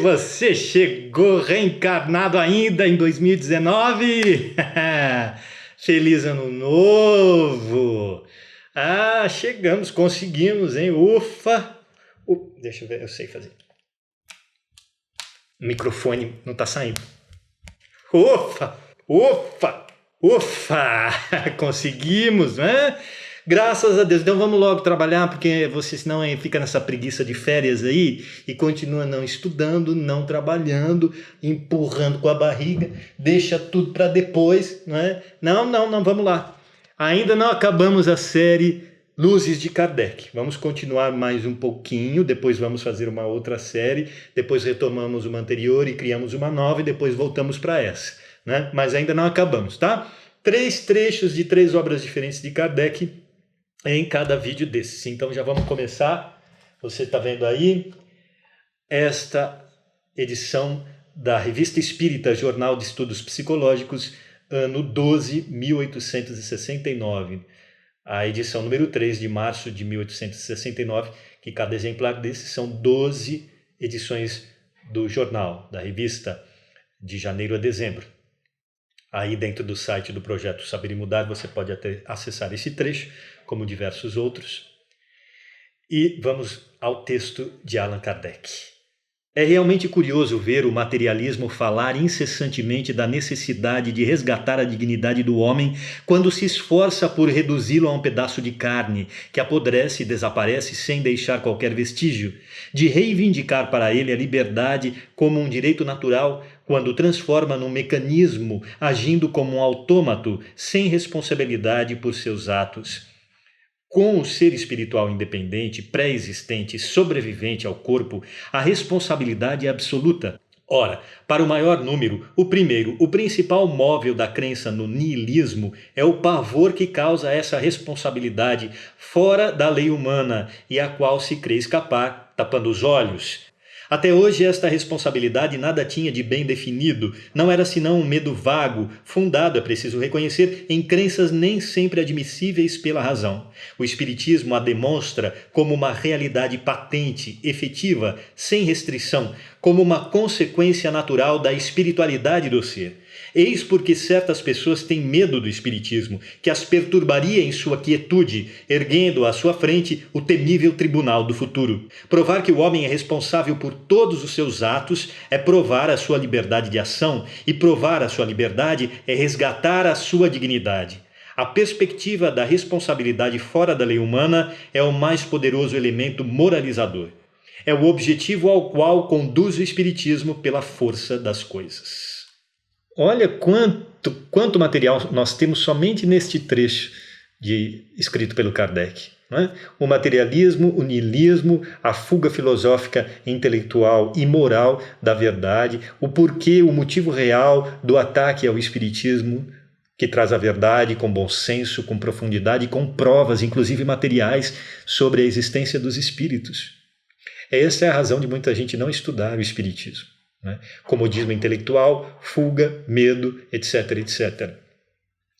você chegou reencarnado ainda em 2019? Feliz ano novo! Ah, chegamos, conseguimos, hein? Ufa! Deixa eu ver, eu sei fazer. O microfone não tá saindo. Ufa! Ufa! Ufa! Conseguimos, né? Graças a Deus. Então vamos logo trabalhar, porque você senão fica nessa preguiça de férias aí e continua não estudando, não trabalhando, empurrando com a barriga, deixa tudo para depois, não é? Não, vamos lá. Ainda não acabamos a série Luzes de Kardec. Vamos continuar mais um pouquinho, depois vamos fazer uma outra série, depois retomamos uma anterior e criamos uma nova e depois voltamos para essa, né? Mas ainda não acabamos, tá? 3 trechos de 3 obras diferentes de Kardec em cada vídeo desses. Então já vamos começar. Você está vendo aí esta edição da Revista Espírita, Jornal de Estudos Psicológicos, ano 12, 1869. A edição número 3 de março de 1869, que cada exemplar desses são 12 edições do jornal, da revista, de janeiro a dezembro. Aí dentro do site do projeto Saber e Mudar você pode até acessar esse trecho, como diversos outros. E vamos ao texto de Allan Kardec. É realmente curioso ver o materialismo falar incessantemente da necessidade de resgatar a dignidade do homem quando se esforça por reduzi-lo a um pedaço de carne que apodrece e desaparece sem deixar qualquer vestígio, de reivindicar para ele a liberdade como um direito natural quando transforma num mecanismo agindo como um autômato sem responsabilidade por seus atos. Com o ser espiritual independente, pré-existente, sobrevivente ao corpo, a responsabilidade é absoluta. Ora, para o maior número, o principal móvel da crença no niilismo é o pavor que causa essa responsabilidade fora da lei humana e a qual se crê escapar, tapando os olhos. Até hoje esta responsabilidade nada tinha de bem definido, não era senão um medo vago, fundado, é preciso reconhecer, em crenças nem sempre admissíveis pela razão. O Espiritismo a demonstra como uma realidade patente, efetiva, sem restrição, como uma consequência natural da espiritualidade do ser. Eis porque certas pessoas têm medo do Espiritismo, que as perturbaria em sua quietude, erguendo à sua frente o temível tribunal do futuro. Provar que o homem é responsável por todos os seus atos é provar a sua liberdade de ação, e provar a sua liberdade é resgatar a sua dignidade. A perspectiva da responsabilidade fora da lei humana é o mais poderoso elemento moralizador. É o objetivo ao qual conduz o Espiritismo pela força das coisas. Olha quanto material nós temos somente neste trecho escrito pelo Kardec. Não é? O materialismo, o niilismo, a fuga filosófica, intelectual e moral da verdade, o porquê, o motivo real do ataque ao espiritismo, que traz a verdade com bom senso, com profundidade, com provas, inclusive materiais, sobre a existência dos espíritos. Essa é a razão de muita gente não estudar o espiritismo. Comodismo intelectual, fuga, medo, etc, etc.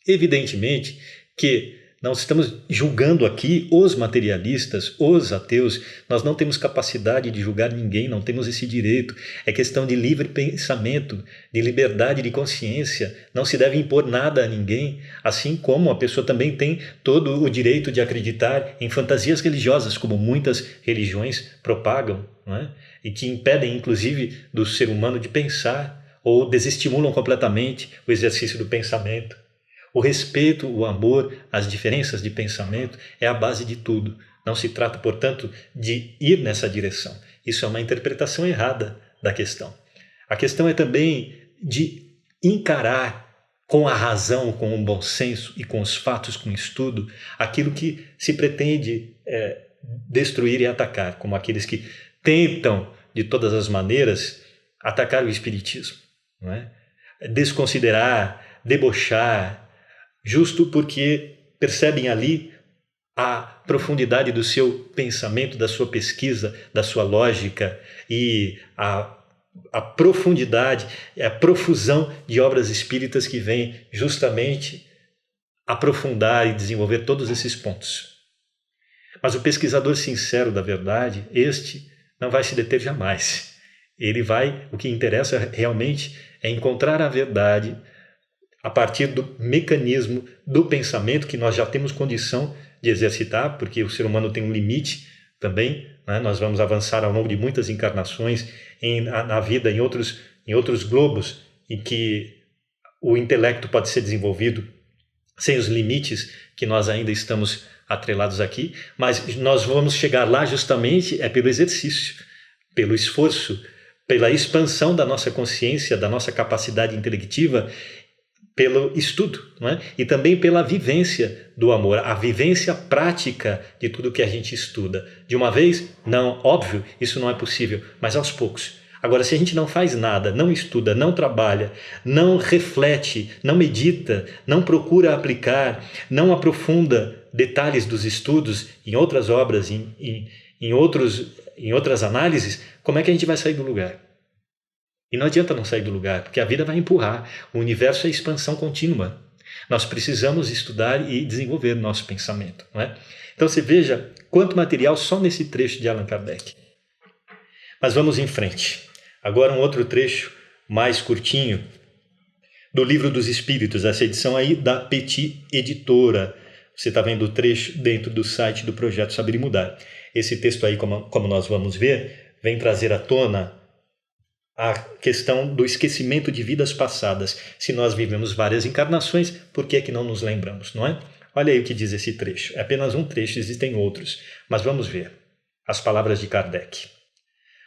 Evidentemente que não estamos julgando aqui os materialistas, os ateus, nós não temos capacidade de julgar ninguém, não temos esse direito. É questão de livre pensamento, de liberdade de consciência, não se deve impor nada a ninguém, assim como a pessoa também tem todo o direito de acreditar em fantasias religiosas, como muitas religiões propagam, não é? E que impedem, inclusive, do ser humano de pensar ou desestimulam completamente o exercício do pensamento. O respeito, o amor, as diferenças de pensamento é a base de tudo. Não se trata, portanto, de ir nessa direção. Isso é uma interpretação errada da questão. A questão é também de encarar com a razão, com o bom senso e com os fatos, com o estudo, aquilo que se pretende destruir e atacar, como aqueles que tentam, de todas as maneiras, atacar o espiritismo, não é? Desconsiderar, debochar, justo porque percebem ali a profundidade do seu pensamento, da sua pesquisa, da sua lógica e a profundidade, a profusão de obras espíritas que vêm justamente aprofundar e desenvolver todos esses pontos. Mas o pesquisador sincero da verdade, este não vai se deter jamais. O que interessa realmente é encontrar a verdade a partir do mecanismo do pensamento que nós já temos condição de exercitar, porque o ser humano tem um limite também, né? Nós vamos avançar ao longo de muitas encarnações na vida em outros globos em que o intelecto pode ser desenvolvido sem os limites que nós ainda estamos atrelados aqui, mas nós vamos chegar lá justamente pelo exercício, pelo esforço, pela expansão da nossa consciência, da nossa capacidade intelectiva, pelo estudo, não é? E também pela vivência do amor, a vivência prática de tudo que a gente estuda. De uma vez? Não, óbvio, isso não é possível, mas aos poucos. Agora, se a gente não faz nada, não estuda, não trabalha, não reflete, não medita, não procura aplicar, não aprofunda detalhes dos estudos em outras obras, em outras análises, como é que a gente vai sair do lugar? E não adianta não sair do lugar, porque a vida vai empurrar. O universo é expansão contínua. Nós precisamos estudar e desenvolver nosso pensamento, não é? Então você veja quanto material só nesse trecho de Allan Kardec. Mas vamos em frente. Agora um outro trecho mais curtinho do Livro dos Espíritos, essa edição aí da Petit Editora. Você está vendo o trecho dentro do site do Projeto Saber e Mudar. Esse texto aí, como nós vamos ver, vem trazer à tona a questão do esquecimento de vidas passadas. Se nós vivemos várias encarnações, por que é que não nos lembramos, não é? Olha aí o que diz esse trecho. É apenas um trecho, existem outros. Mas vamos ver as palavras de Kardec.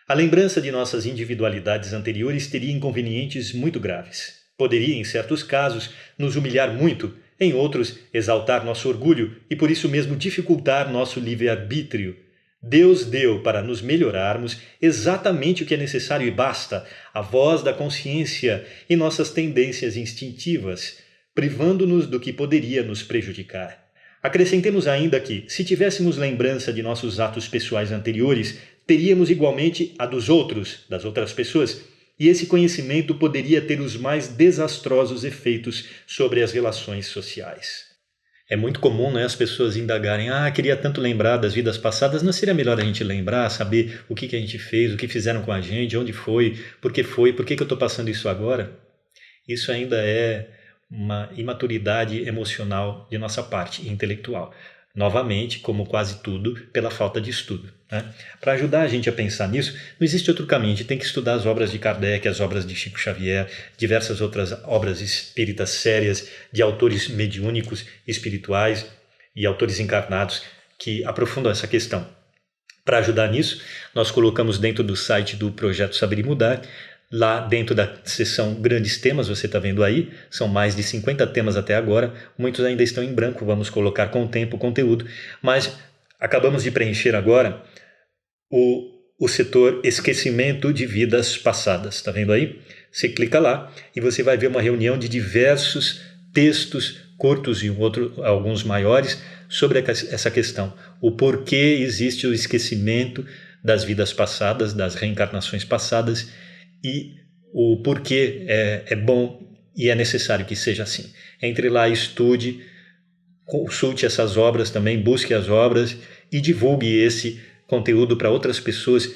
A lembrança de nossas individualidades anteriores teria inconvenientes muito graves. Poderia, em certos casos, nos humilhar muito, em outros, exaltar nosso orgulho e por isso mesmo dificultar nosso livre-arbítrio. Deus deu para nos melhorarmos exatamente o que é necessário e basta, a voz da consciência e nossas tendências instintivas, privando-nos do que poderia nos prejudicar. Acrescentemos ainda que, se tivéssemos lembrança de nossos atos pessoais anteriores, teríamos igualmente a dos outros, das outras pessoas, e esse conhecimento poderia ter os mais desastrosos efeitos sobre as relações sociais. É muito comum, né, as pessoas indagarem, queria tanto lembrar das vidas passadas, não seria melhor a gente lembrar, saber o que a gente fez, o que fizeram com a gente, onde foi, por que eu estou passando isso agora? Isso ainda é uma imaturidade emocional de nossa parte, intelectual. Novamente, como quase tudo, pela falta de estudo, né? Para ajudar a gente a pensar nisso, não existe outro caminho. A gente tem que estudar as obras de Kardec, as obras de Chico Xavier, diversas outras obras espíritas sérias, de autores mediúnicos, espirituais e autores encarnados que aprofundam essa questão. Para ajudar nisso, nós colocamos dentro do site do Projeto Saber e Mudar, lá dentro da seção Grandes Temas, você está vendo aí, são mais de 50 temas até agora, muitos ainda estão em branco, vamos colocar com o tempo o conteúdo, mas acabamos de preencher agora o setor Esquecimento de Vidas Passadas, está vendo aí? Você clica lá e você vai ver uma reunião de diversos textos curtos e alguns maiores sobre essa questão, o porquê existe o esquecimento das vidas passadas, das reencarnações passadas, e o porquê é bom e é necessário que seja assim. Entre lá, estude, consulte essas obras também, busque as obras e divulgue esse conteúdo para outras pessoas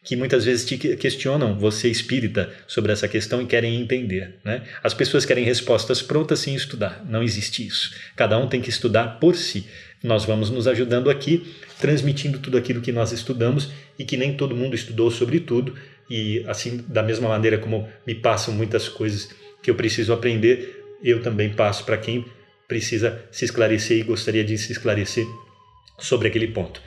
que muitas vezes te questionam, você espírita, sobre essa questão e querem entender, né? As pessoas querem respostas prontas sem estudar, não existe isso. Cada um tem que estudar por si. Nós vamos nos ajudando aqui, transmitindo tudo aquilo que nós estudamos e que nem todo mundo estudou sobre tudo. E assim, da mesma maneira como me passam muitas coisas que eu preciso aprender, eu também passo para quem precisa se esclarecer e gostaria de se esclarecer sobre aquele ponto.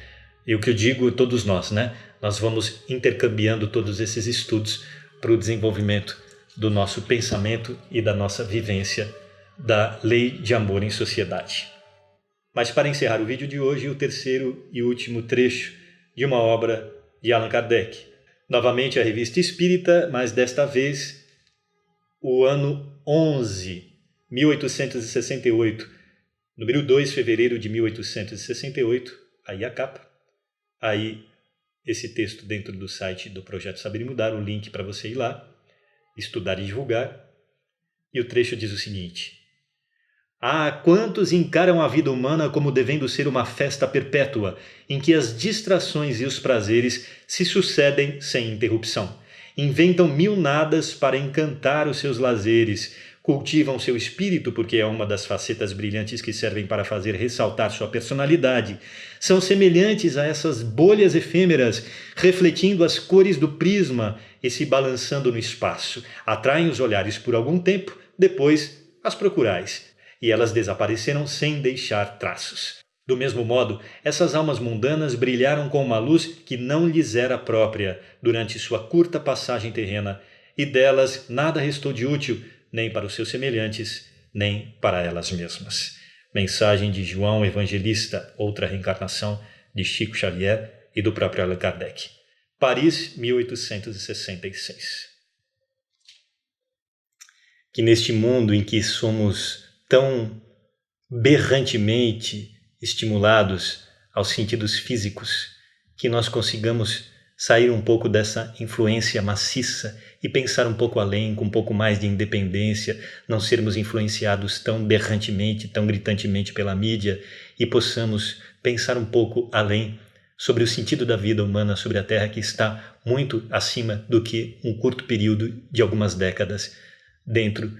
E o que eu digo, todos nós, né? Nós vamos intercambiando todos esses estudos para o desenvolvimento do nosso pensamento e da nossa vivência da lei de amor em sociedade. Mas para encerrar o vídeo de hoje, o terceiro e último trecho de uma obra de Allan Kardec. Novamente a Revista Espírita, mas desta vez o ano 11, 1868, número 2 de fevereiro de 1868, aí a capa, aí esse texto dentro do site do Projeto Saber e Mudar, o link para você ir lá, estudar e divulgar, e o trecho diz o seguinte: quantos encaram a vida humana como devendo ser uma festa perpétua, em que as distrações e os prazeres se sucedem sem interrupção, Inventam mil nadas para encantar os seus lazeres, cultivam seu espírito porque é uma das facetas brilhantes que servem para fazer ressaltar sua personalidade. São semelhantes a essas bolhas efêmeras, refletindo as cores do prisma e se balançando no espaço. Atraem os olhares por algum tempo, depois as procurais, e elas desapareceram sem deixar traços. Do mesmo modo, essas almas mundanas brilharam com uma luz que não lhes era própria durante sua curta passagem terrena, e delas nada restou de útil, nem para os seus semelhantes, nem para elas mesmas. Mensagem de João Evangelista, outra reencarnação de Chico Xavier e do próprio Allan Kardec. Paris, 1866. Que neste mundo em que somos tão berrantemente estimulados aos sentidos físicos, que nós consigamos sair um pouco dessa influência maciça e pensar um pouco além, com um pouco mais de independência, não sermos influenciados tão berrantemente, tão gritantemente pela mídia, e possamos pensar um pouco além sobre o sentido da vida humana sobre a Terra, que está muito acima do que um curto período de algumas décadas dentro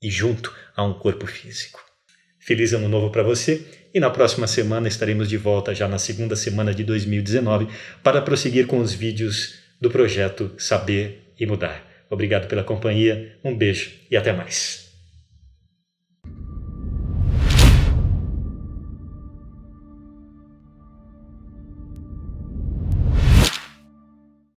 e junto a um corpo físico. Feliz Ano Novo para você, e na próxima semana estaremos de volta, já na segunda semana de 2019, para prosseguir com os vídeos do projeto Saber e Mudar. Obrigado pela companhia, um beijo e até mais.